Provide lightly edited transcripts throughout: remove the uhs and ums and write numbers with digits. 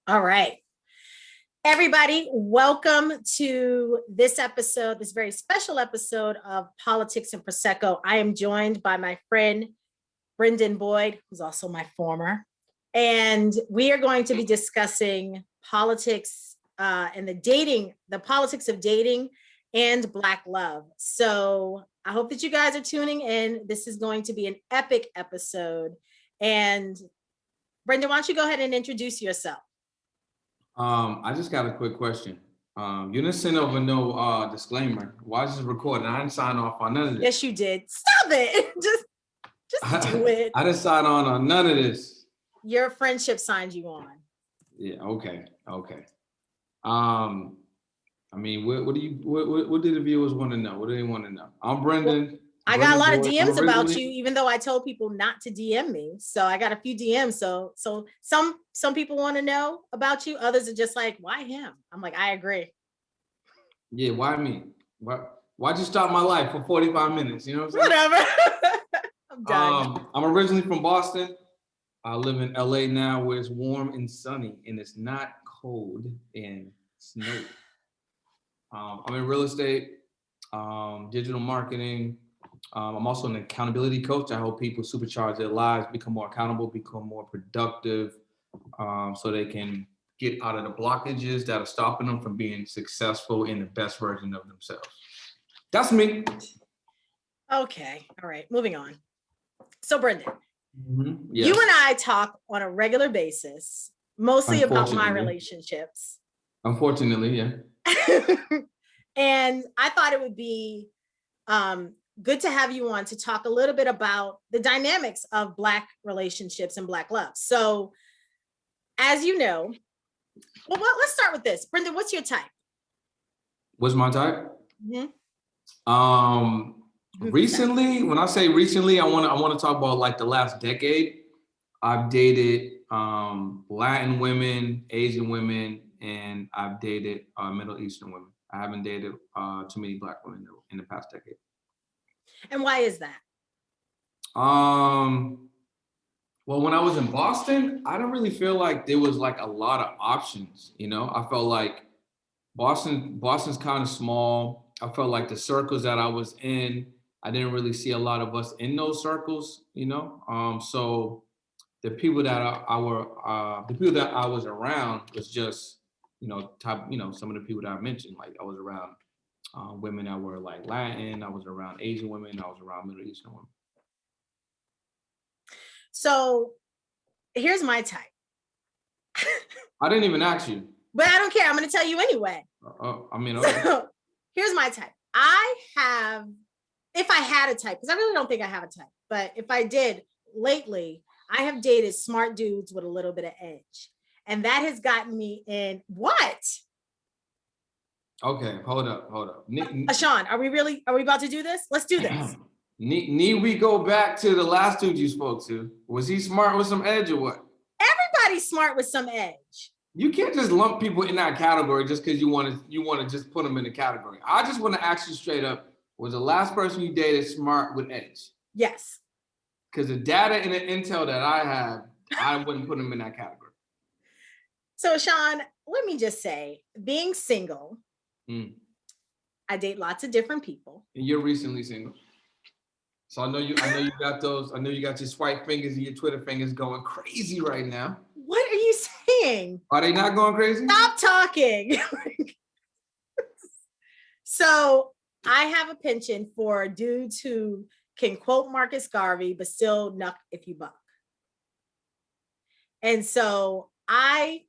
All right. Everybody, welcome to this episode, this very special episode of Politics and Prosecco. I am joined by my friend, Brendan Boyd, who's also my former. And we are going to be discussing politics and the politics of dating and Black love. So I hope that you guys are tuning in. This is going to be an epic episode. And Brendan, why don't you go ahead and introduce yourself? I just got a quick question. You didn't send over no disclaimer. Why is this recording? I didn't sign off on none of this. Yes, you did. Stop it. Just do it. I didn't sign on none of this. Your friendship signed you on. Yeah, okay. I mean, what do the viewers want to know? What do they want to know? I'm Brendan. Well, I got a lot of DMs about you, even though I told people not to DM me. So I got a few DMs. So some people want to know about you. Others are just like, why him? I'm like, I agree. Yeah, why me? Why'd you stop my life for 45 minutes? You know what I'm saying? Whatever. I'm done. I'm originally from Boston. I live in LA now, where it's warm and sunny and it's not cold and snowy. I'm in real estate, digital marketing. I'm also an accountability coach. I help people supercharge their lives, become more accountable, become more productive, so they can get out of the blockages that are stopping them from being successful in the best version of themselves. That's me. Okay. All right. Moving on. So, Brendan, yes. You and I talk on a regular basis, mostly about my relationships. Unfortunately, yeah. And I thought it would be good to have you on to talk a little bit about the dynamics of Black relationships and Black love. So, as you know, well, let's start with this. Brendan, what's your type? What's my type? Recently, when I say recently, I want to talk about like the last decade. I've dated Latin women, Asian women, and I've dated Middle Eastern women. I haven't dated too many Black women in the past decade. And why is that? Well, when I was in Boston, I don't really feel like there was like a lot of options. You know, I felt like Boston's kind of small. I felt like the circles that I was in, I didn't really see a lot of us in those circles. You know, so the people that I was around was just, some of the people that I mentioned. Like I was around women that were like Latin, I was around Asian women, I was around Middle Eastern women. So here's my type. I didn't even ask you. But I don't care. I'm going to tell you anyway. Okay. So here's my type. If I had a type, because I really don't think I have a type, but if I did lately, I have dated smart dudes with a little bit of edge. And that has gotten me in what? Okay, hold up. Sean, are we about to do this? Let's do this. Need we go back to the last dude you spoke to? Was he smart with some edge or what? Everybody's smart with some edge. You can't just lump people in that category just because you want to just put them in the category. I just want to ask you straight up, was the last person you dated smart with edge? Yes. Because the data and the intel that I have, I wouldn't put them in that category. So Sean, let me just say, being single, I date lots of different people. And you're recently single. So I know you got your swipe fingers and your Twitter fingers going crazy right now. What are you saying? Are they not going crazy? Stop talking. So I have a penchant for dudes who can quote Marcus Garvey, but still knuck if you buck. And so I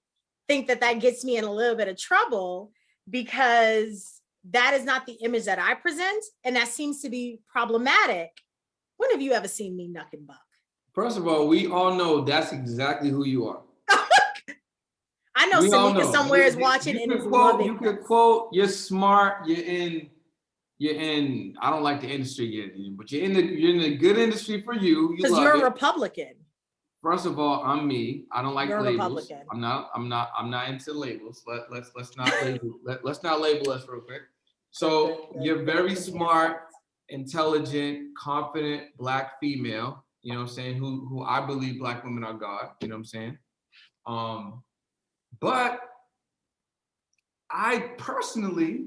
think that gets me in a little bit of trouble because that is not the image that I present. And that seems to be problematic. When have you ever seen me knuck and buck? First of all, we all know that's exactly who you are. I know Samika somewhere is watching and is loving. You could quote, you're smart, you're in, I don't like the industry you're in, but you're in the good industry for you. Because you're a Republican. First of all, I'm me. I don't like labels. Republican. I'm not into labels. Let's not label us real quick. So you're very smart, intelligent, confident Black female, you know what I'm saying, who I believe Black women are God, you know what I'm saying? But I personally,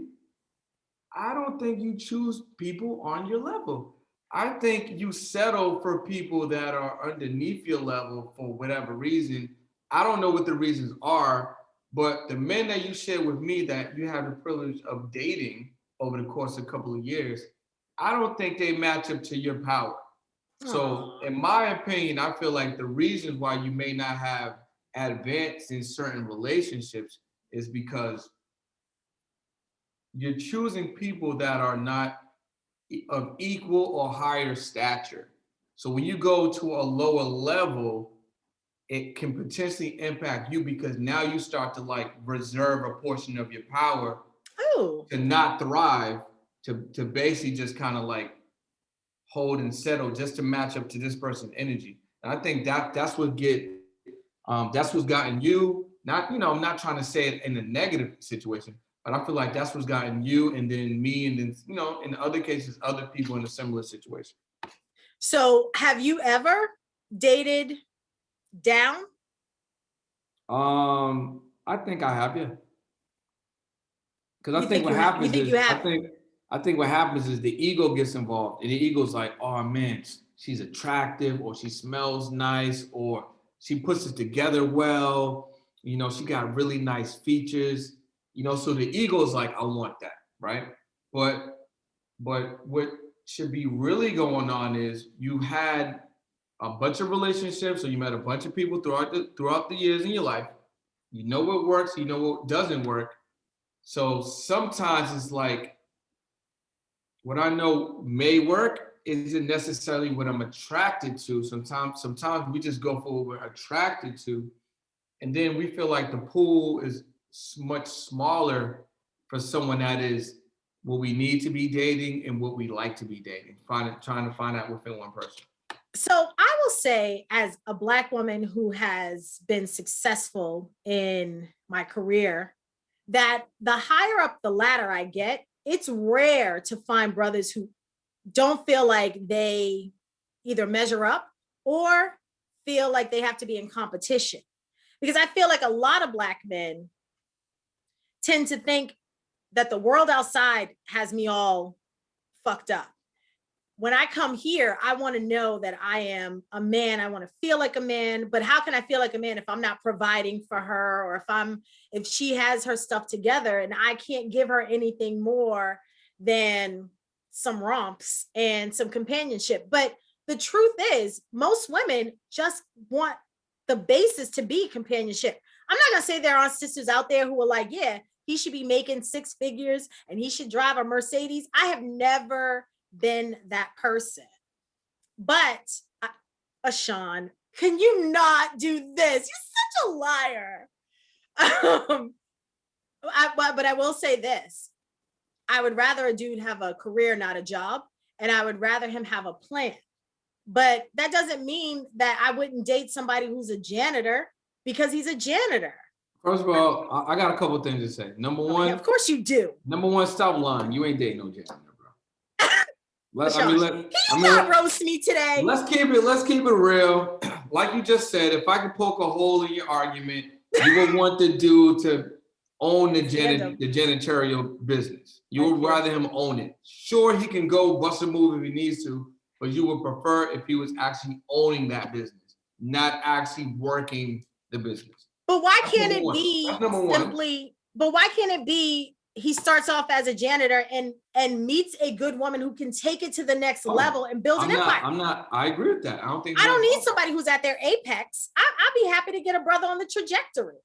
I don't think you choose people on your level. I think you settle for people that are underneath your level for whatever reason. I don't know what the reasons are, but the men that you share with me that you have the privilege of dating over the course of a couple of years, I don't think they match up to your power. So, in my opinion, I feel like the reasons why you may not have advanced in certain relationships is because you're choosing people that are not of equal or higher stature. So when you go to a lower level, it can potentially impact you because now you start to like reserve a portion of your power to not thrive, to basically just kind of like hold and settle just to match up to this person's energy. And I think that's what's gotten you. Not, I'm not trying to say it in a negative situation, but I feel like that's what's gotten you, and then me, and then in other cases, other people in a similar situation. So, have you ever dated down? I think I have, yeah. Because I think what happens is the ego gets involved, and the ego's like, oh man, she's attractive, or she smells nice, or she puts it together well. She got really nice features. So the ego's like, I want that, right? But what should be really going on is you had a bunch of relationships, or you met a bunch of people throughout the years in your life. You know what works, you know what doesn't work. So sometimes it's like what I know may work isn't necessarily what I'm attracted to. Sometimes we just go for what we're attracted to, and then we feel like the pool is much smaller for someone that is what we need to be dating and what we like to be dating. Trying to find out within one person. So I will say, as a Black woman who has been successful in my career, that the higher up the ladder I get, it's rare to find brothers who don't feel like they either measure up or feel like they have to be in competition. Because I feel like a lot of Black men tend to think that the world outside has me all fucked up. When I come here, I want to know that I am a man. I want to feel like a man, but how can I feel like a man if I'm not providing for her, or if she has her stuff together and I can't give her anything more than some romps and some companionship? But the truth is, most women just want the basis to be companionship. I'm not going to say there aren't sisters out there who are like, yeah, he should be making 6 figures and he should drive a Mercedes. I have never been that person. But Ashan, can you not do this? You're such a liar. But I will say this. I would rather a dude have a career, not a job. And I would rather him have a plan. But that doesn't mean that I wouldn't date somebody who's a janitor because he's a janitor. First of all, I got a couple of things to say. Number one, yeah, of course you do. Number one, stop lying. You ain't dating no janitor, bro. Can you not roast me today? Let's keep it real. Like you just said, if I could poke a hole in your argument, you would want the dude to own the janitorial business. You would rather him own it. Sure, he can go bust a move if he needs to, but you would prefer if he was actually owning that business, not actually working the business. But why can't it be simply? But why can't it be he starts off as a janitor and meets a good woman who can take it to the next level and build an empire? I agree with that. I don't need somebody who's at their apex. I'd be happy to get a brother on the trajectory.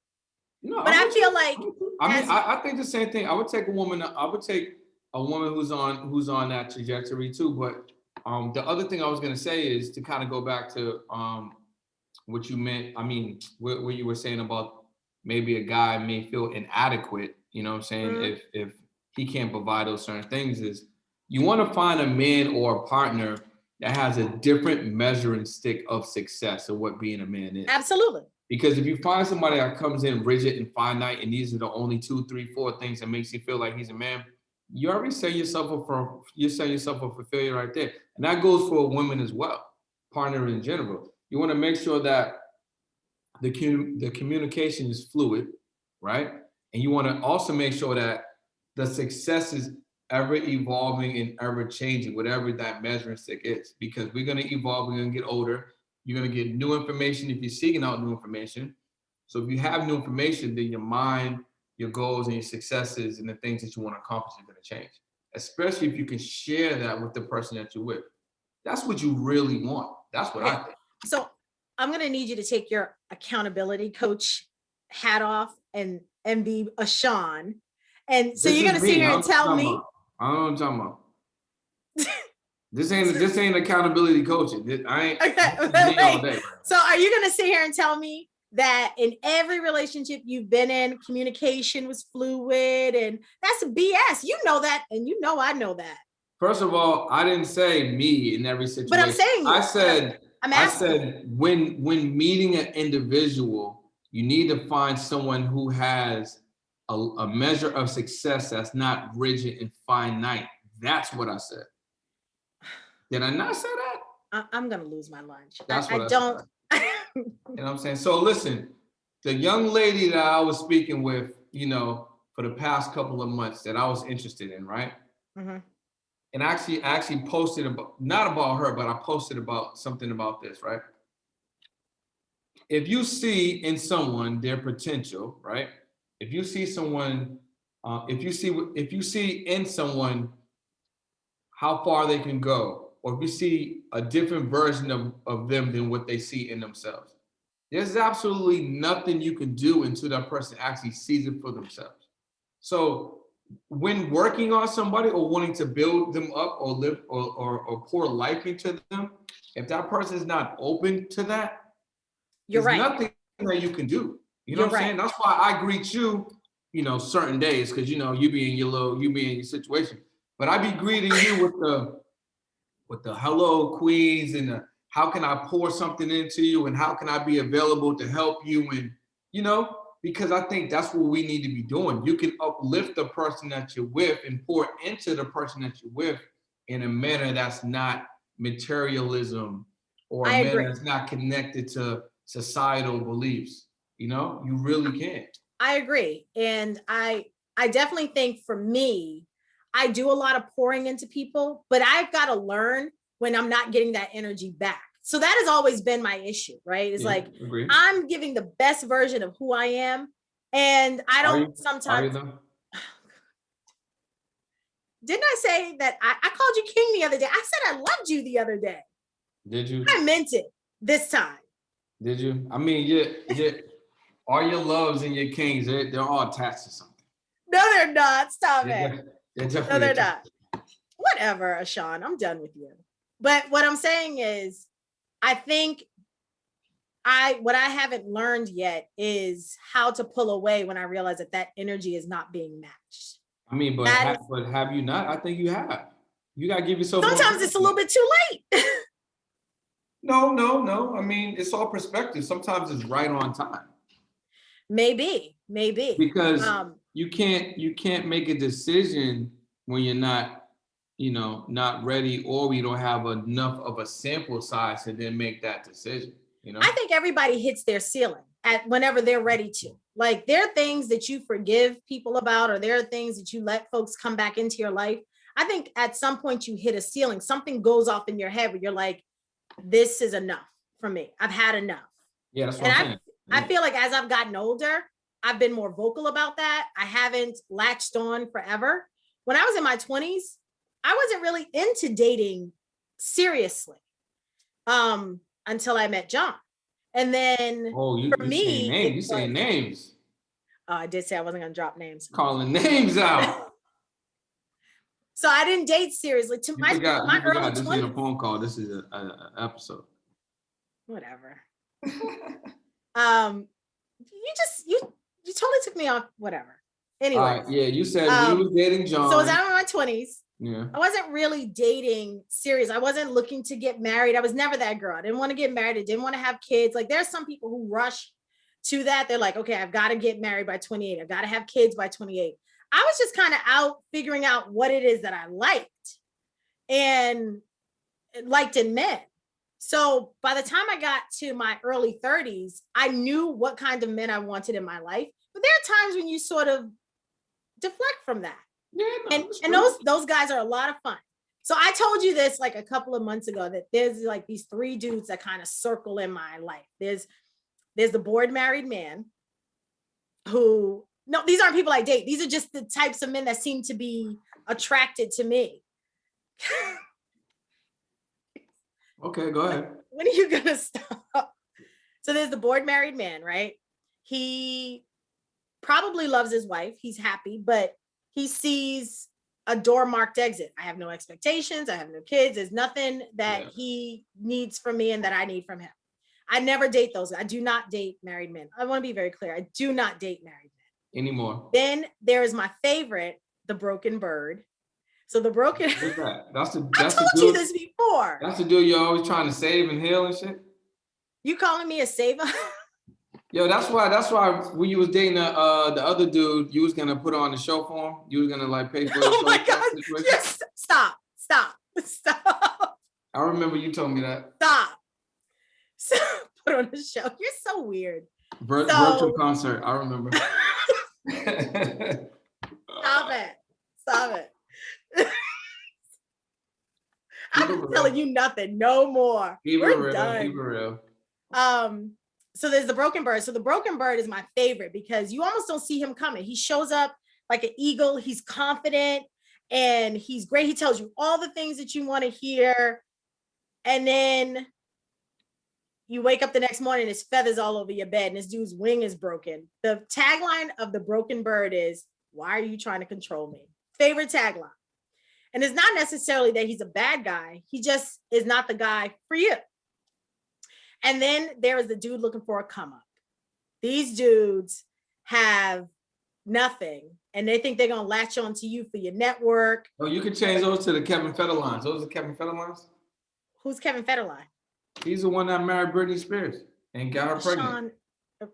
No, but I feel like I think the same thing. I would take a woman who's on that trajectory too. But the other thing I was gonna say is to kind of go back to what you meant. I mean, what you were saying about maybe a guy may feel inadequate. You know what I'm saying? Mm-hmm. If he can't provide those certain things, is you want to find a man or a partner that has a different measuring stick of success of what being a man is. Absolutely. Because if you find somebody that comes in rigid and finite, and these are the only 2, 3, 4 things that makes you feel like he's a man, you already set yourself up for failure right there. And that goes for a woman as well, partner in general. You want to make sure that the communication is fluid. right? And you want to also make sure that the success is ever evolving and ever changing, whatever that measuring stick is, because we're going to evolve, we're going to get older. You're going to get new information if you're seeking out new information. So if you have new information, then your mind, your goals, and your successes and the things that you want to accomplish are going to change, especially if you can share that with the person that you're with. That's what you really want. That's what I think. So I'm going to need you to take your accountability coach hat off and be a Sean. And so you're going to sit here and tell me. I don't know what I'm talking about. This ain't accountability coaching. I ain't okay, all day. So are you going to sit here and tell me that in every relationship you've been in, communication was fluid, and that's BS? You know that, and you know I know that. First of all, I didn't say me in every situation. But I'm saying I said when meeting an individual, you need to find someone who has a measure of success that's not rigid and finite. That's what I said. Did I not say that? I'm gonna lose my lunch. That's what I don't. You know what I'm saying? So listen, the young lady that I was speaking with, for the past couple of months that I was interested in, right? Mm-hmm. And I actually posted about, not about her, but I posted about something about this, right? If you see in someone their potential, right? If you see someone, if you see in someone how far they can go, or if you see a different version of them than what they see in themselves, there's absolutely nothing you can do until that person actually sees it for themselves. So when working on somebody or wanting to build them up or live or pour life into them, if that person is not open to that, there's nothing that you can do. You know what I'm saying? That's why I greet you, certain days, because you be in your situation. But I be greeting you with the hello queens and the, how can I pour something into you and how can I be available to help you, and because I think that's what we need to be doing. You can uplift the person that you're with and pour into the person that you're with in a manner that's not materialism or a manner that's not connected to societal beliefs. You really can. I agree. And I definitely think for me, I do a lot of pouring into people, but I've got to learn when I'm not getting that energy back. So that has always been my issue, right? It's agreed. I'm giving the best version of who I am. And I don't sometimes. Didn't I say that I called you king the other day? I said I loved you the other day. Did you? I meant it this time. Did you? I mean, all your loves and your kings, they're all attached to something. No, they're not. Stop it. No, they're not. Whatever, Sean, I'm done with you. But what I'm saying is, I think what I haven't learned yet is how to pull away when I realize that energy is not being matched. I mean, but have you not? I think you have. You got to give yourself. Sometimes it's a little bit too late. No. I mean, it's all perspective. Sometimes it's right on time. Maybe. Because you can't make a decision when you're not, not ready, or we don't have enough of a sample size to then make that decision. I think everybody hits their ceiling at whenever they're ready to. Like, there are things that you forgive people about, or there are things that you let folks come back into your life. I think at some point you hit a ceiling. Something goes off in your head where you're like, this is enough for me. I've had enough. Yeah, that's what I'm saying. I feel like as I've gotten older, I've been more vocal about that. I haven't latched on forever. When I was in my 20s, I wasn't really into dating seriously until I met John. And then for me, you saying names. I did say I wasn't going to drop names. Calling names out. So I didn't date seriously. To my early 20s. This is a phone call. This is an episode. Whatever. You totally took me off. Whatever. Anyway. You said you was dating John. So I was out in my 20s. Yeah. I wasn't really dating serious. I wasn't looking to get married. I was never that girl. I didn't want to get married. I didn't want to have kids. Like, there's some people who rush to that. They're like, okay, I've got to get married by 28. I've got to have kids by 28. I was just kind of out figuring out what it is that I liked in men. So by the time I got to my early 30s, I knew what kind of men I wanted in my life, But there are times when you sort of deflect from that. Yeah, no, And those guys are a lot of fun. So I told you this like a couple of months ago that there's like these three dudes that kind of circle in my life. There's the bored married man who, no, these aren't people I date. These are just the types of men that seem to be attracted to me. Okay, go ahead. When are you gonna stop? So there's the bored married man, right? He probably loves his wife. He's happy, but he sees a door marked exit. I have no expectations. I have no kids. There's nothing that he needs from me and that I need from him. I never date those. I do not date married men. I want to be very clear. I do not date married men anymore. Then there is my favorite, the broken bird. So the broken. What's that? I told you this before. That's the dude you're always trying to save and heal and shit. You calling me a saver? Yo, that's why when you was dating the other dude, you was gonna put on the show for him. You was gonna like pay for it. Oh my God! Yes. Stop! I remember you told me that. Stop. So put on the show. You're so weird. Virtual concert. I remember. Stop it. I'm telling you nothing. No more. We're done. Keep it real. So there's the broken bird. So the broken bird is my favorite because you almost don't see him coming. He shows up like an eagle. He's confident and he's great. He tells you all the things that you want to hear. And then you wake up the next morning, there's feathers all over your bed and this dude's wing is broken. The tagline of the broken bird is, "Why are you trying to control me?" Favorite tagline. And it's not necessarily that he's a bad guy. He just is not the guy for you. And then there is the dude looking for a come up. These dudes have nothing and they think they're going to latch on to you for your network. Oh, you can change those to the Kevin Federlines. Those are Kevin Federlines? Who's Kevin Federline? He's the one that married Britney Spears and got her pregnant. Sean,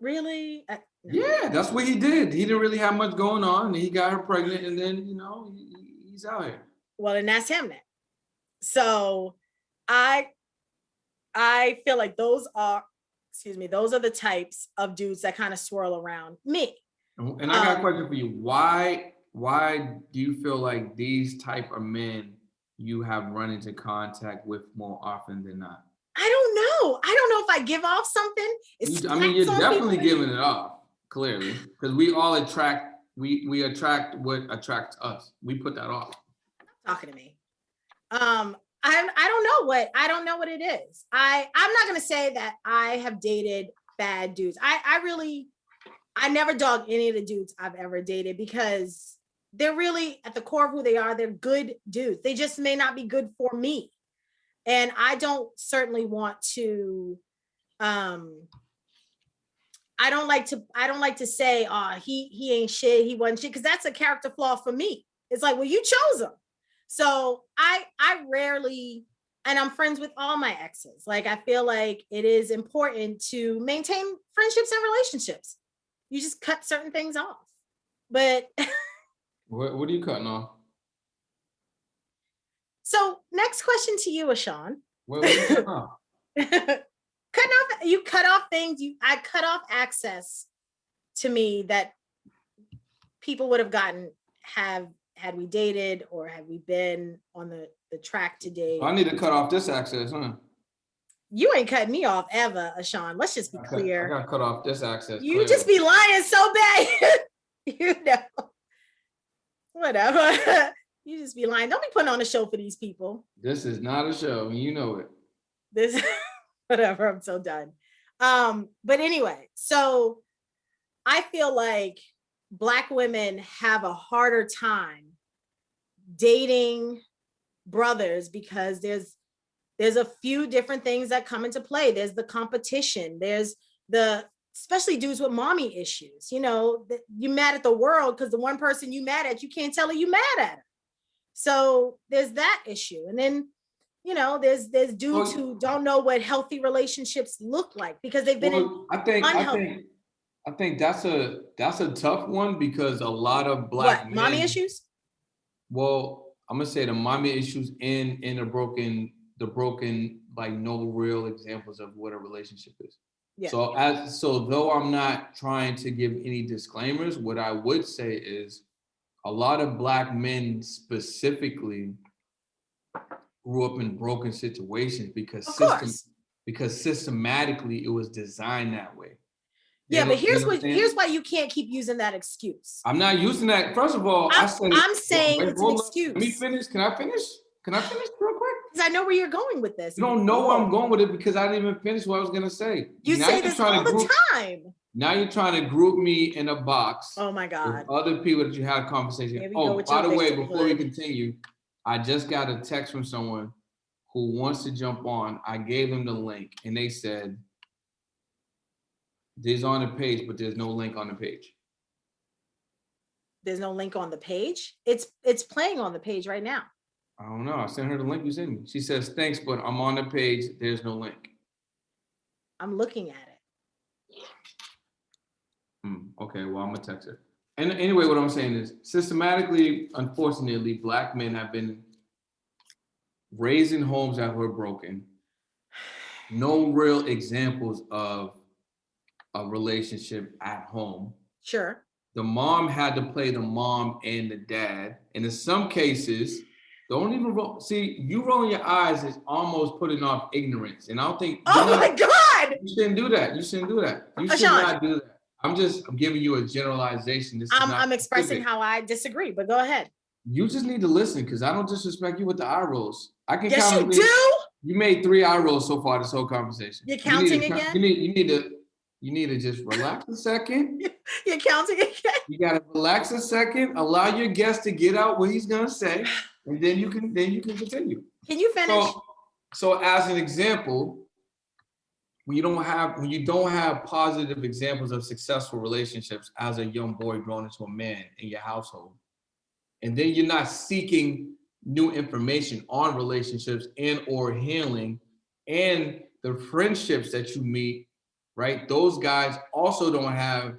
really? No. Yeah, that's what he did. He didn't really have much going on. And he got her pregnant and then, he's out here. Well, and that's him then. So I feel like those are the types of dudes that kind of swirl around me. And I got a question for you. Why do you feel like these type of men you have run into contact with more often than not? I don't know. I don't know if I give off something. You're definitely giving it off, clearly, because we all attract. We attract what attracts us. We put that off. Talking to me. I don't know what it is. I'm not gonna say that I have dated bad dudes. I never dog any of the dudes I've ever dated because they're really at the core of who they are. They're good dudes. They just may not be good for me. And I don't certainly want to, I don't like to say, he ain't shit, he wasn't shit, because that's a character flaw for me. It's like, well, you chose him. So I rarely, and I'm friends with all my exes. Like, I feel like it is important to maintain friendships and relationships. You just cut certain things off. But what are you cutting off? So next question to you, Ashawn. What are you cutting off? You cut off things. I cut off access to me that people would have gotten had we dated or had we been on the track to date. I need to cut off this access, huh? You ain't cutting me off ever, Ashawn. Let's just be clear. I gotta cut off this access. You just be lying so bad. Whatever. You just be lying. Don't be putting on a show for these people. This is not a show, and you know it. Whatever. I'm so done. But anyway, so I feel like Black women have a harder time dating brothers because there's a few different things that come into play. There's the competition. There's especially dudes with mommy issues. You mad at the world because the one person you mad at, you can't tell her you mad at her. So there's that issue. And then, there's dudes who don't know what healthy relationships look like because they've been unhealthy. I think that's a tough one because a lot of Black men, mommy issues? Well, I'm gonna say the mommy issues in the broken, like no real examples of what a relationship is. Yeah. So though I'm not trying to give any disclaimers, what I would say is a lot of Black men specifically grew up in broken situations because systematically it was designed that way. Yeah, but here's why you can't keep using that excuse. I'm not using that. First of all, I'm saying it's an excuse. Let me finish. Can I finish real quick? Because I know where you're going with this. You don't know where I'm going with it because I didn't even finish what I was gonna say. You say this all the time. Now you're trying to group me in a box. Oh my God. With other people that you had a conversation. Oh, by the way, before we continue, I just got a text from someone who wants to jump on. I gave them the link and they said, there's on the page, but there's no link on the page. There's no link on the page? It's playing on the page right now. I don't know. I sent her the link you sent me. She says, thanks, but I'm on the page. There's no link. I'm looking at it. Okay, well, I'm gonna text her. And anyway, what I'm saying is systematically, unfortunately, Black men have been raised in homes that were broken. No real examples of a relationship at home. Sure. The mom had to play the mom and the dad. And in some cases, don't even you rolling your eyes is almost putting off ignorance. And I don't think my God. You shouldn't do that. You should not do that. I'm giving you a generalization. I'm expressing how I disagree, but go ahead. You just need to listen because I don't disrespect you with the eye rolls. I can yes, count. You do? You made 3 eye rolls so far this whole conversation. You're counting again? You need to just relax a second. You're counting again? You gotta relax a second, allow your guest to get out what he's gonna say, and then you can continue. Can you finish? So as an example, when you don't have positive examples of successful relationships as a young boy growing into a man in your household, and then you're not seeking new information on relationships and or healing and the friendships that you meet, right? Those guys also don't have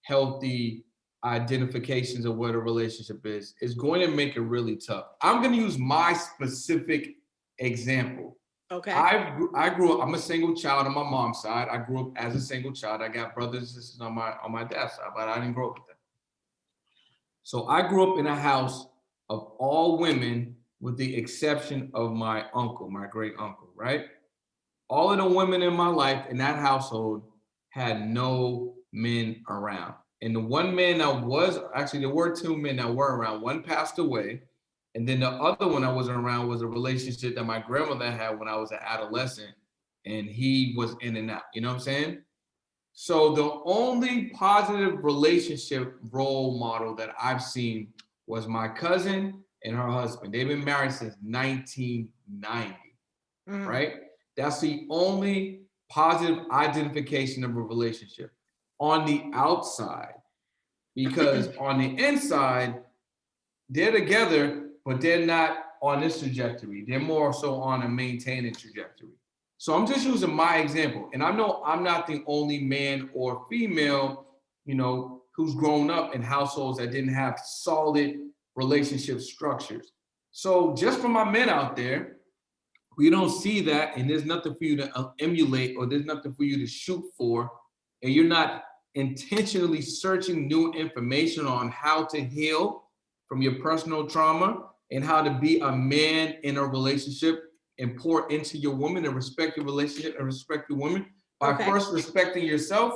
healthy identifications of what a relationship is. It's going to make it really tough. I'm going to use my specific example. Okay. I grew up, I'm a single child on my mom's side. I grew up as a single child. I got brothers and sisters on my dad's side, but I didn't grow up with them. So I grew up in a house of all women with the exception of my uncle, my great uncle, right? All of the women in my life in that household had no men around. And the one man that was, actually there were 2 men that were around. One passed away. And then the other one that wasn't around was a relationship that my grandmother had when I was an adolescent. And he was in and out, you know what I'm saying? So the only positive relationship role model that I've seen was my cousin and her husband. They've been married since 1990, right? That's the only positive identification of a relationship on the outside, because on the inside, they're together, but they're not on this trajectory. They're more so on a maintaining trajectory. So I'm just using my example. And I know I'm not the only man or female, who's grown up in households that didn't have solid relationship structures. So just for my men out there, we don't see that, and there's nothing for you to emulate, or there's nothing for you to shoot for, and you're not intentionally searching new information on how to heal from your personal trauma and how to be a man in a relationship and pour into your woman and respect your relationship and respect your woman by first respecting yourself,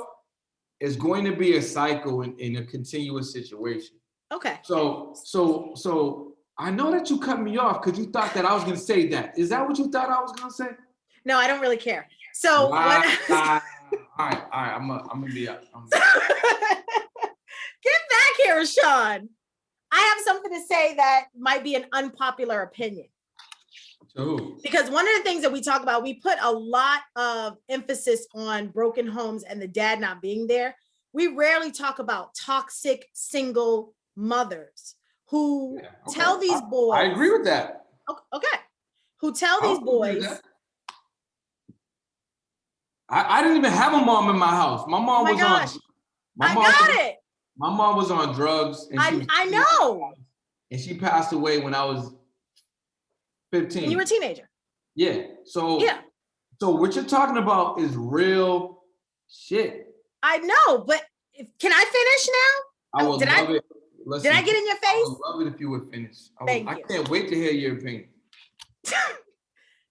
is going to be a cycle in a continuous situation. Okay. So I know that you cut me off because you thought that I was going to say that. Is that what you thought I was going to say? No, I don't really care. So all right. I'm gonna be up. Get back here, Rashawn. I have something to say that might be an unpopular opinion. Ooh. Because one of the things that we talk about, we put a lot of emphasis on broken homes and the dad not being there. We rarely talk about toxic single mothers who tell these boys. I agree with that. Okay. Who tell these boys. I didn't even have a mom in my house. My mom was on. My mom was on drugs. And I know. And she passed away when I was 15. And you were a teenager. Yeah. So what you're talking about is real Shit. I know, but can I finish now? I would love it. Listen, Did I get in your face? I would love it if you would finish. I can't wait to hear your opinion.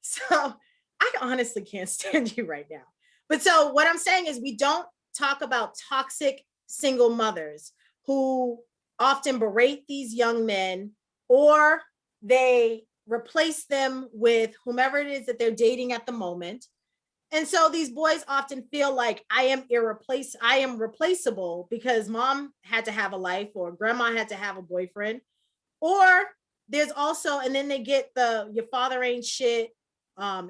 So I honestly can't stand you right now. But so what I'm saying is we don't talk about toxic single mothers who often berate these young men, or they replace them with whomever it is that they're dating at the moment. And so these boys often feel like I am replaceable because mom had to have a life or grandma had to have a boyfriend. Or there's also, and then they get your father ain't shit.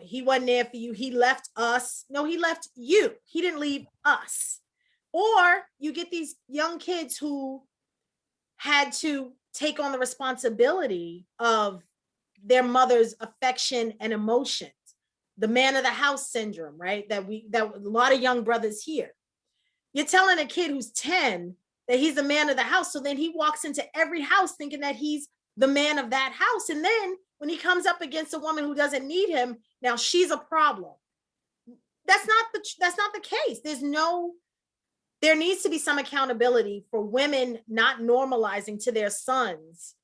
He wasn't there for you. He left us. No, he left you. He didn't leave us. Or you get these young kids who had to take on the responsibility of their mother's affection and emotions. The man of the house syndrome, right? That a lot of young brothers hear. You're telling a kid who's 10 that he's the man of the house. So then he walks into every house thinking that he's the man of that house. And then when he comes up against a woman who doesn't need him, now she's a problem. That's not the case. There needs to be some accountability for women not normalizing to their sons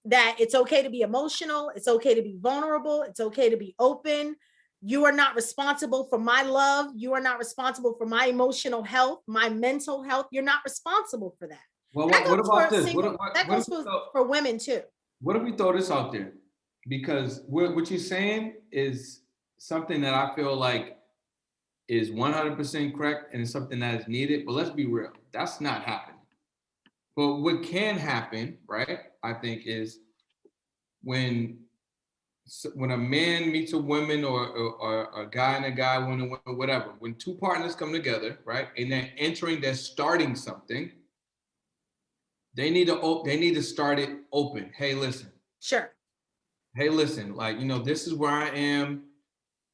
that it's okay to be emotional. It's okay to be vulnerable. It's okay to be open. You are not responsible for my love. You are not responsible for my emotional health, my mental health. You're not responsible for that. Well, what about this? That goes for women too. What if we throw this out there? Because what you're saying is something that I feel like is 100% correct and it's something that is needed. But let's be real, that's not happening. But what can happen, right, I think, is when a man meets a woman or a guy and a guy, woman, whatever, when two partners come together, right, and they're starting something, they need to start it open. Hey, listen. Sure. Hey, listen, like, this is where I am.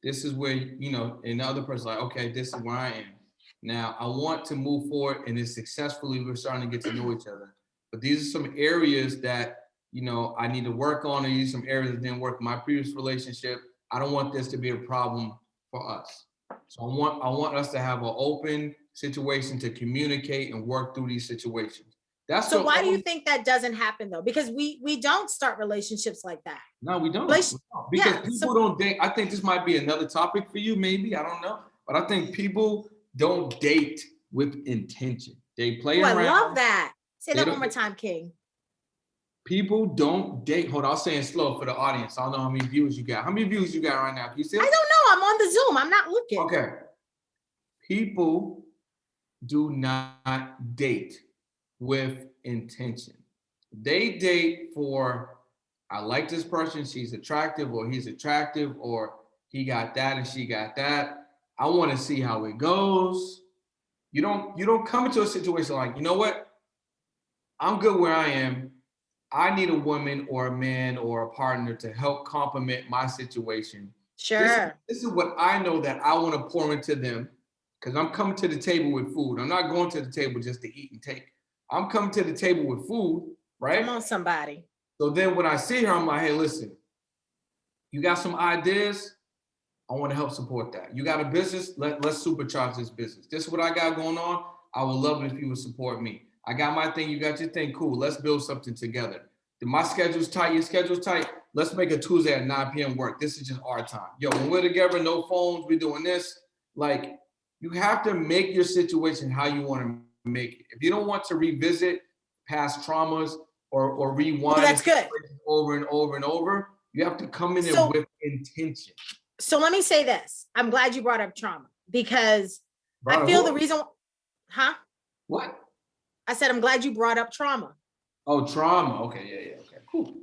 This is where, and the other person's like, okay, this is where I am. Now, I want to move forward, and it's successfully, we're starting to get to know each other. But these are some areas that, I need to work on, and these are some areas that didn't work in my previous relationship. I don't want this to be a problem for us. So I want us to have an open situation to communicate and work through these situations. So why do you think that doesn't happen though? Because we don't start relationships like that. No, we don't. Because people don't date. I think this might be another topic for you, maybe. I don't know. But I think people don't date with intention. They play around. I love that. Say that one more time, King. People don't date. Hold on, I'll say it slow for the audience. I don't know how many views you got. How many views you got right now? Can you see it? I don't know. I'm on the Zoom. I'm not looking. Okay. People do not date with intention. They date for, I like this person, she's attractive, or he's attractive, or he got that and she got that. I want to see how it goes. You don't come into a situation like, you know what? I'm good where I am. I need a woman or a man or a partner to help complement my situation. Sure. This is what I know that I want to pour into them, because I'm coming to the table with food. I'm not going to the table just to eat and take. I'm coming to the table with food, right? Come on, somebody. So then when I see her, I'm like, hey, listen, you got some ideas? I want to help support that. You got a business? Let's supercharge this business. This is what I got going on. I would love it if you would support me. I got my thing, you got your thing, cool. Let's build something together. My schedule's tight, your schedule's tight. Let's make a Tuesday at 9 p.m. work. This is just our time. Yo, when we're together, no phones, we're doing this. Like, you have to make your situation how you want to make it. If you don't want to revisit past traumas or rewind that's good. over and over and over, you have to come in there with intention. So let me say this. I'm glad you brought up trauma, because I feel the reason. What? I said, I'm glad you brought up trauma. Oh, trauma. Okay, yeah. Okay, cool.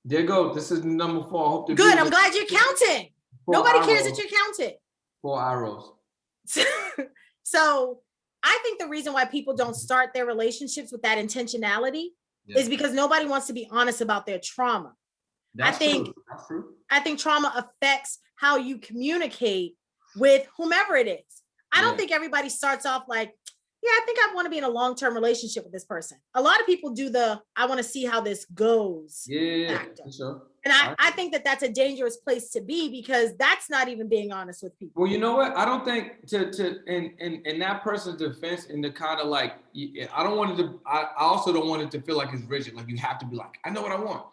There you go. This is number 4. I hope good. I'm glad you're counting. Nobody cares that you're counting. 4 arrows. So I think the reason why people don't start their relationships with that intentionality is because nobody wants to be honest about their trauma. That's true. I think trauma affects how you communicate with whomever it is. I don't think everybody starts off like, yeah, I think I want to be in a long-term relationship with this person. A lot of people do the I want to see how this goes Yeah, factor. for sure. And I think that that's a dangerous place to be because that's not even being honest with people. Well, you know what? I don't think in that person's defense, in the kind of like, I don't want it to. I also don't want it to feel like it's rigid. Like you have to be like, I know what I want.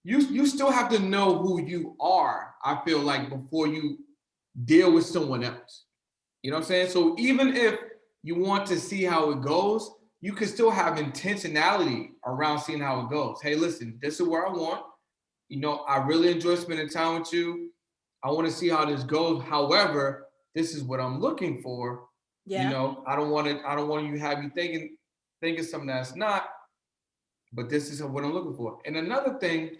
You still have to know who you are. I feel like before you deal with someone else. You know what I'm saying? So even if you want to see how it goes, you can still have intentionality around seeing how it goes. Hey, listen, this is where I want. You know, I really enjoy spending time with you. I want to see how this goes. However, this is what I'm looking for. You Yeah. know, I don't want you to have you thinking something that's not, but this is what I'm looking for. And another thing,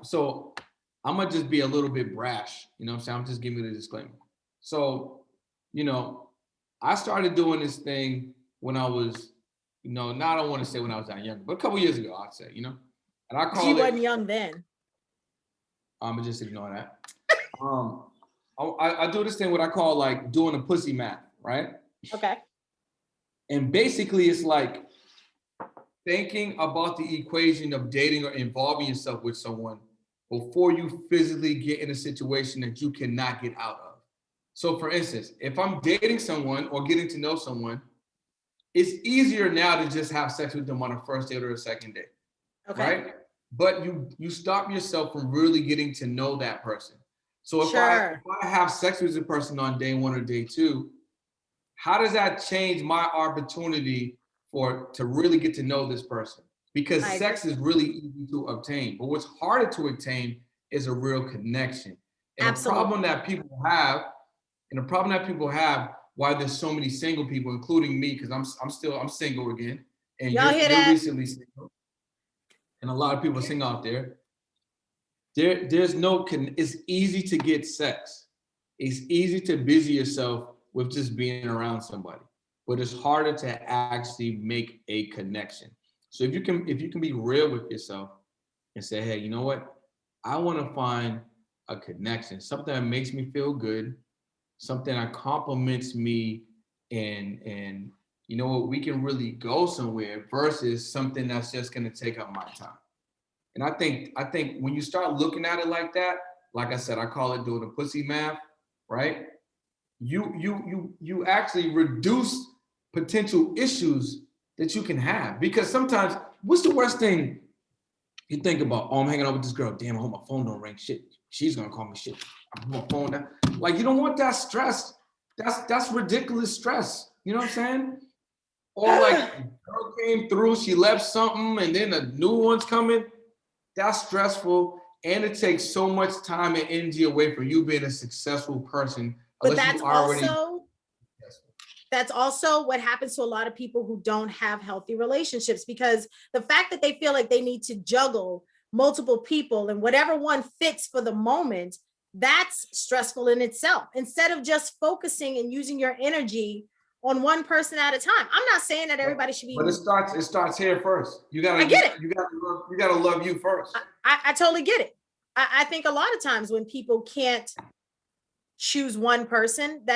so I'm gonna just be a little bit brash, you know what I'm saying? I'm just giving you the disclaimer. So, you know, I started doing this thing when I was, you know, now I don't want to say when I was that young, but a couple years ago, I'd say, you know, and I She call wasn't it, young then. I'm gonna just ignore that. I do this thing what I call like doing a pussy math, right? Okay. And basically it's like thinking about the equation of dating or involving yourself with someone before you physically get in a situation that you cannot get out of. So for instance, if I'm dating someone or getting to know someone, it's easier now to just have sex with them on a first date or a second date, Okay. right? But you stop yourself from really getting to know that person. So if Sure. I have sex with a person on day one or day two, how does that change my opportunity to really get to know this person? Because I agree. sex is really easy to obtain, but what's harder to obtain is a real connection. And a problem Absolutely. that people have, why there's so many single people, including me, because I'm single again, and Y'all hear you're that? recently single, and a lot of people single out there. There's no it's easy to get sex. It's easy to busy yourself with just being around somebody, but it's harder to actually make a connection. So if you can be real with yourself and say, hey, you know what? I want to find a connection, something that makes me feel good, something that compliments me, and you know what, we can really go somewhere versus something that's just going to take up my time. And I think when you start looking at it like that, like I said, I call it doing the pussy math, right? You actually reduce potential issues that you can have. Because sometimes, what's the worst thing you think about? Oh, I'm hanging out with this girl. Damn, I hope my phone don't ring. Shit, she's gonna call me. Shit, I put my phone down. Like you don't want that stress. That's ridiculous stress. You know what I'm saying? Or like, girl came through, she left something, and then a new one's coming. That's stressful, and it takes so much time and energy away from you being a successful person. But Unless you already that's also what happens to a lot of people who don't have healthy relationships, because the fact that they feel like they need to juggle multiple people and whatever one fits for the moment, that's stressful in itself, instead of just focusing and using your energy on one person at a time. I'm not saying that everybody should be, but it starts here first. I get it. You gotta love you first. I totally get it. I think a lot of times when people can't choose one person,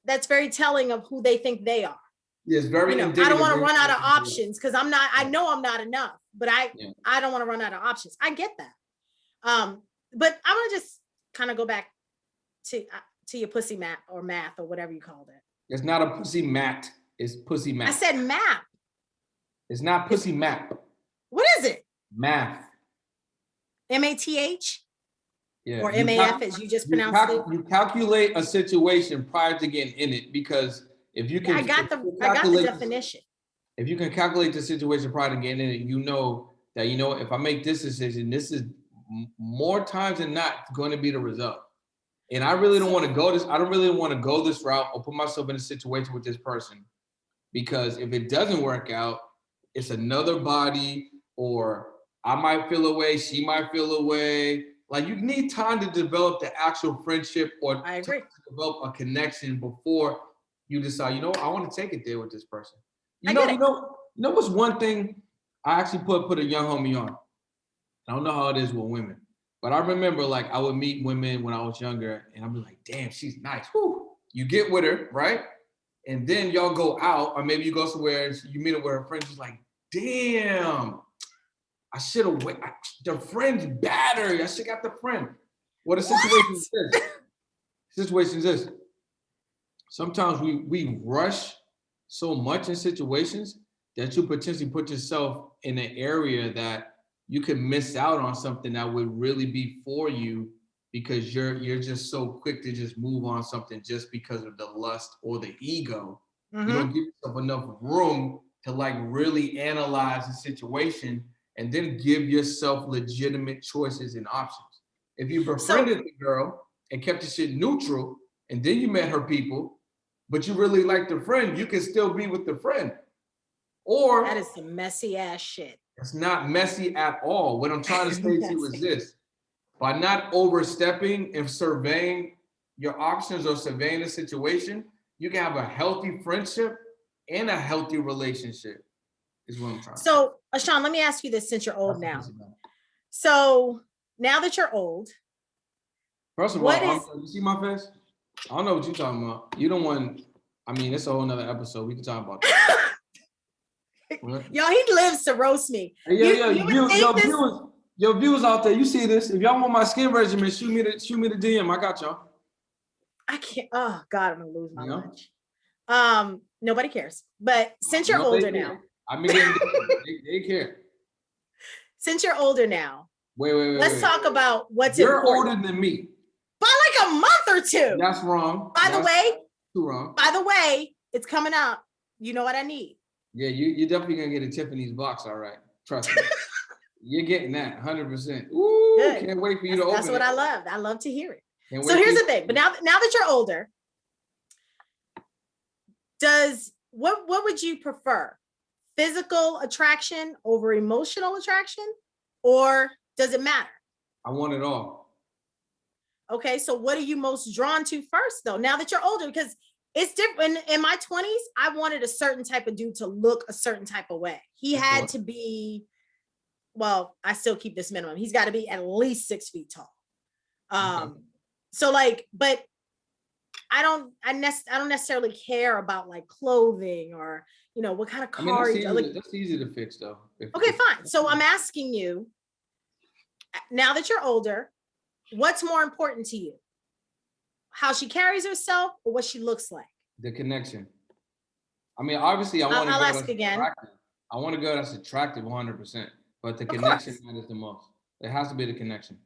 that's very telling of who they think they are. Yeah, it's very indicative. I don't want to run out of options because I know I'm not enough, but I don't want to run out of options. I get that. But I want to just kind of go back to your pussy map or math or whatever you called it. It's not a pussy mat. It's pussy map. I said map. It's not pussy map. What is it? Math. MATH? Yeah. Or MAF as you just pronounced it? You calculate a situation prior to getting in it, because if you can, I got the definition. If you can calculate the situation prior to getting in it, you know that, you know, if I make this decision, this is more times than not going to be the result. And I really don't want to go this. I don't really want to go this route or put myself in a situation with this person, because if it doesn't work out, it's another body, or I might feel away, she might feel away. Like you need time to develop the actual friendship or I agree. to develop a connection before you decide, you know, I want to take it there with this person. You know what's one thing I actually put a young homie on? I don't know how it is with women, but I remember like I would meet women when I was younger and I'd be like, damn, she's nice. Whew. You get with her, right? And then y'all go out, or maybe you go somewhere and you meet her with her friends. She's like, damn, I should have waited. The friend's battery. I should have got the friend. Well, the situation is this. Situation is this. Sometimes we rush so much in situations that you potentially put yourself in an area that you can miss out on something that would really be for you because you're just so quick to just move on something just because of the lust or the ego. You don't give yourself enough room to like really analyze the situation and then give yourself legitimate choices and options. If you befriended the girl and kept the shit neutral and then you met her people, but you really like the friend, you can still be with the friend. Or that is some messy ass shit. It's not messy at all. What I'm trying to say to you is this. By not overstepping and surveying your options or surveying the situation, you can have a healthy friendship and a healthy relationship, is what I'm trying to say. So, Ashawn, let me ask you this since you're old now. So, now that you're old, first of all, you see my face? I don't know what you're talking about. You don't want, I mean, it's a whole nother episode. We can talk about that. Y'all, he lives to roast me. Hey, your viewers out there, you see this? If y'all want my skin regimen, shoot me the DM. I got y'all. I can't. Oh God, I'm gonna lose my lunch. Nobody cares. But since you're older now, I mean, they care. Since you're older now, wait. Let's talk about what's You're important. older than me by like a month or two. That's wrong. By the way, too wrong. By the way, it's coming out. You know what I need. Yeah, you're definitely gonna get a Tiffany's box, all right. Trust me. You're getting that 100%. Ooh, good. Can't wait for you to open it. That's what I love. I love to hear it. So here's the thing. But now that you're older, what would you prefer? Physical attraction over emotional attraction, or does it matter? I want it all. Okay, so what are you most drawn to first, though? Now that you're older, because it's different. In my 20s, I wanted a certain type of dude to look a certain type of way. He had to be, well, I still keep this minimum. He's got to be at least 6 feet tall. So like, but I don't necessarily care about like clothing or, you know, what kind of car. That's easy to fix though. Okay, fine. So I'm asking you, now that you're older, what's more important to you? How she carries herself or what she looks like? The connection. I mean, obviously, I want to go that's attractive. I want to go that's attractive 100%, but the connection matters the most. It has to be the connection.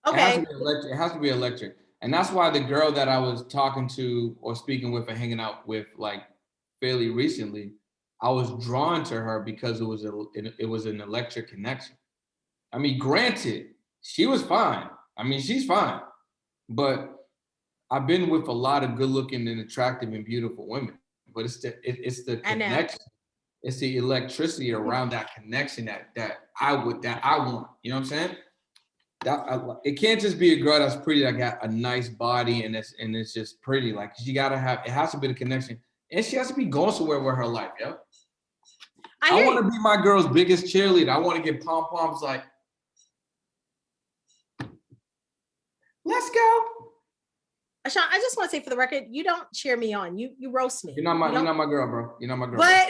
Okay. It has to be electric. And that's why the girl that I was talking to or speaking with and hanging out with like fairly recently, I was drawn to her because it was an electric connection. I mean, granted, she was fine. I mean, she's fine, but I've been with a lot of good-looking and attractive and beautiful women, but it's the connection, it's the electricity around that connection that I want. You know what I'm saying? It can't just be a girl that's pretty that got a nice body and it's just pretty. Like it has to be the connection, and she has to be going somewhere with her life. Yeah. I want to be my girl's biggest cheerleader. I want to get pom poms like, let's go. Ashawn, I just want to say for the record, you don't cheer me on. You roast me. You're not my girl, bro. You're not my girl. But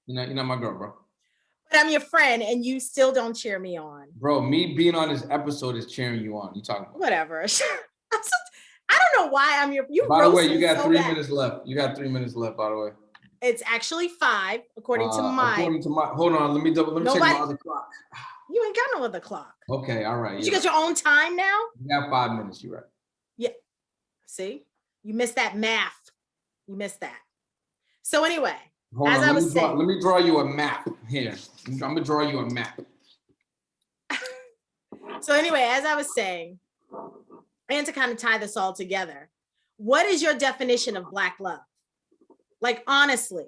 you're not my girl, bro. But I'm your friend, and you still don't cheer me on. Bro, me being on this episode is cheering you on. You talking about? Whatever. I don't know why I'm your. By the way, you got 3 minutes left. You got 3 minutes left. By the way. It's actually 5, according to my. Hold on. Let me check my other clock. You ain't got no other clock. Okay, all right. You got your own time now? You got 5 minutes. You're right. Yeah. See, you missed that math. You missed that. So anyway, let me draw you a map here. I'm gonna draw you a map. So anyway, as I was saying, and to kind of tie this all together, what is your definition of Black love? Like honestly,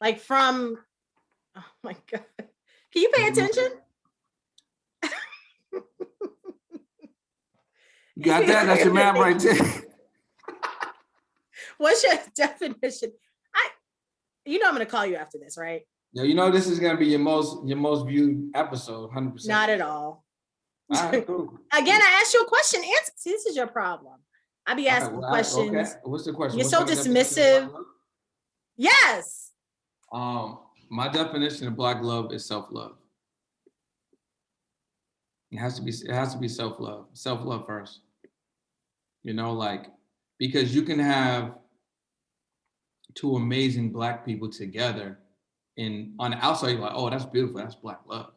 like from, oh my God, can you pay attention? You got that? That's your map right there. What's your definition? I'm going to call you after this, right? Yeah, you know this is going to be your most viewed episode, 100%. Not at all. All right, cool. Again, I asked you a question. Answer. See, this is your problem. I be All right, asking questions. okay. What's the question? You're What's so my definition of dismissive. black Yes. love? My definition of black love is self-love. It has to be self-love. Self-love first. You know, like, because you can have two amazing black people together, and on the outside you're like, oh, that's beautiful, that's black love.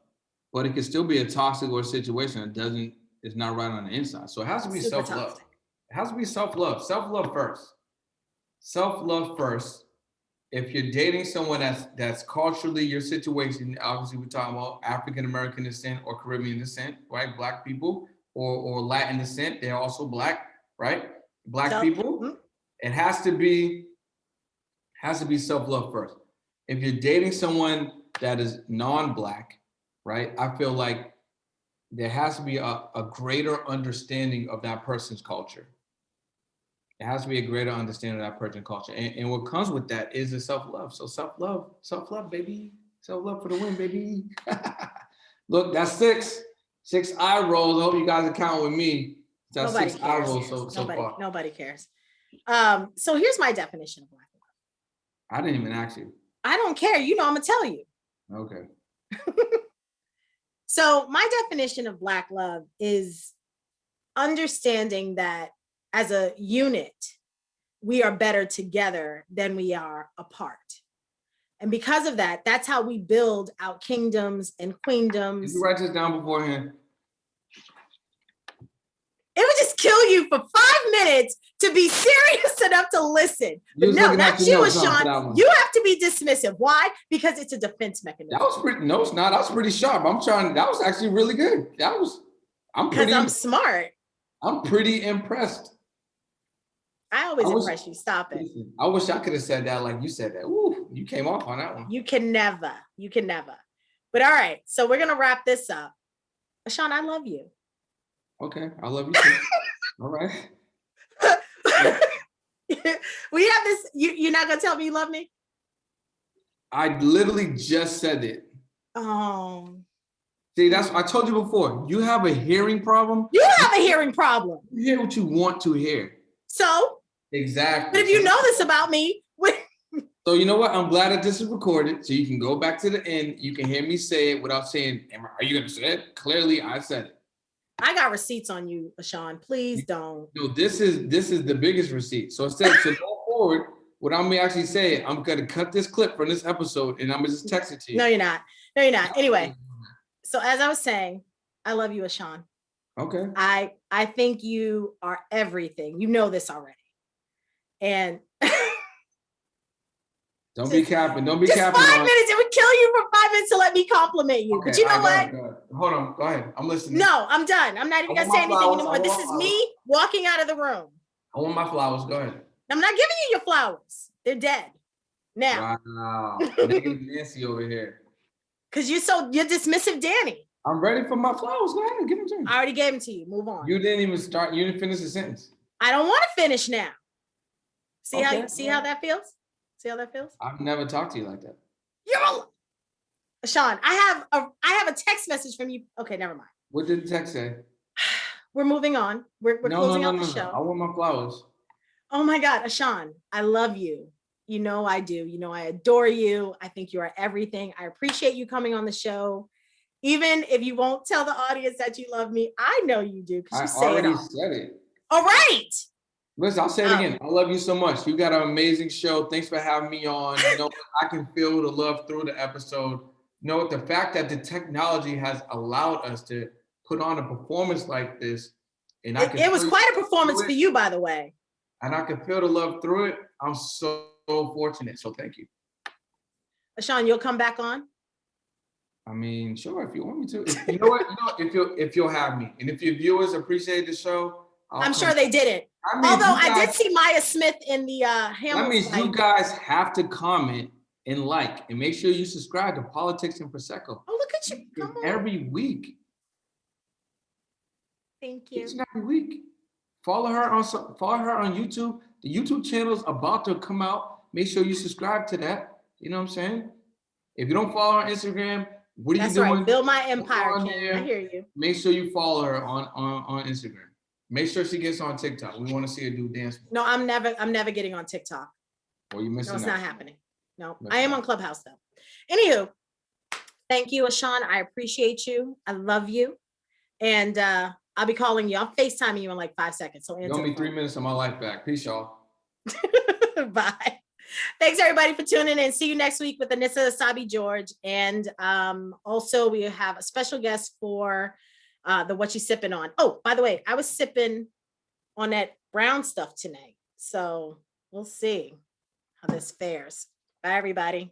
But it can still be a toxic or a situation that is not right on the inside. So it has to be Super self-love. toxic. It has to be self-love. Self-love first. Self-love first. If you're dating someone that's culturally your situation, obviously we're talking about African American descent or Caribbean descent, right? Black people or Latin descent, they're also black, right? Black people. It has to be self-love first. If you're dating someone that is non-black, right? I feel like there has to be a greater understanding of that person's culture. It has to be a greater understanding of that person's culture. And what comes with that is the self-love. So self-love, baby. Self-love for the win, baby. Look, that's six eye rolls. I hope you guys are counting with me. That's Nobody 6 cares. eye rolls so far. Nobody cares. So here's my definition of black love. I didn't even ask you. I don't care. You know, I'm gonna tell you. Okay. So my definition of black love is understanding that as a unit, we are better together than we are apart. And because of that, that's how we build out kingdoms and queendoms. Did you write this down beforehand? It would just kill you for 5 minutes to be serious enough to listen. But no, not you, Sean. You have to be dismissive. Why? Because it's a defense mechanism. That was pretty. No, it's not. That was pretty sharp. That was actually really good. I'm smart. I'm pretty impressed. I always impress you. Stop it. Listen, I wish I could have said that like you said that. Ooh, you came off on that one. You can never. But all right, so we're gonna wrap this up. Sean, I love you. Okay, I love you too. All right. We have this. You're not gonna tell me you love me? I literally just said it. Oh. See, I told you before. You have a hearing problem. You have a hearing problem. You hear what you want to hear. So. Exactly. But if you know this about me. So you know what? I'm glad that this is recorded, so you can go back to the end. You can hear me say it without saying, "Are you gonna say it?" Clearly, I said it. I got receipts on you, Sean. Please don't. No, this is the biggest receipt. So instead, to go forward, what I'm gonna actually say, I'm gonna cut this clip from this episode and I'm gonna just text it to you. No, you're not. Anyway, so as I was saying, I love you, Sean. Okay. I think you are everything. You know this already. And don't be capping. Don't be just capping. 5 minutes. It would kill you for 5 minutes to let me compliment you. Okay, but you know what? Go ahead. Hold on. Go ahead. I'm listening. No, I'm done. I'm not even gonna say anything anymore. This is me walking out of the room. I want my flowers. Go ahead. I'm not giving you your flowers. They're dead. Now. Wow. Nancy over here. Because you're dismissive, Danny. I'm ready for my flowers. Go ahead. Give them to me. I already gave them to you. Move on. You didn't even start. You didn't finish the sentence. I don't want to finish now. See how that feels? See how that feels? I've never talked to you like that. Sean, I have a text message from you. Okay, never mind. What did the text say? We're moving on. We're closing out the show. I want my flowers. Oh my God, Sean, I love you. You know I do. You know I adore you. I think you are everything. I appreciate you coming on the show. Even if you won't tell the audience that you love me, I know you do because you say it all. I already said it. All right. Listen, I'll say it again. I love you so much. You got an amazing show. Thanks for having me on. You know, I can feel the love through the episode. You know, the fact that the technology has allowed us to put on a performance like this, and it was quite a performance for you, by the way. And I can feel the love through it. I'm so fortunate. So thank you. Sean, you'll come back on? I mean, sure, if you want me to. You know what? If you'll have me, and if your viewers appreciate the show, I'm sure they didn't. Although I did see Maya Smith in the Hamilton. That means you guys have to comment and like, and make sure you subscribe to Politics and Prosecco. Oh, look at you! Come on. Every week. Thank you. Each and every week. Follow her on YouTube. The YouTube channel is about to come out. Make sure you subscribe to that. You know what I'm saying? If you don't follow her on Instagram, what are you doing? Right. Build my empire, Ken. I hear you. Make sure you follow her on Instagram. Make sure she gets on TikTok. We want to see her do dance. No, I'm never getting on TikTok. Well, you're missing No, it's out. not happening. No, Missing I am out. on Clubhouse though. Anywho, thank you, Ashawn. I appreciate you. I love you. And I'll be calling you. I'm FaceTiming you in like 5 seconds. So You answer owe me the 3 phone. minutes of my life back. Peace, y'all. Bye. Thanks everybody for tuning in. See you next week with Anissa Sabi George. And also we have a special guest for the What You Sipping On. Oh, by the way, I was sipping on that brown stuff tonight. So we'll see how this fares. Bye, everybody.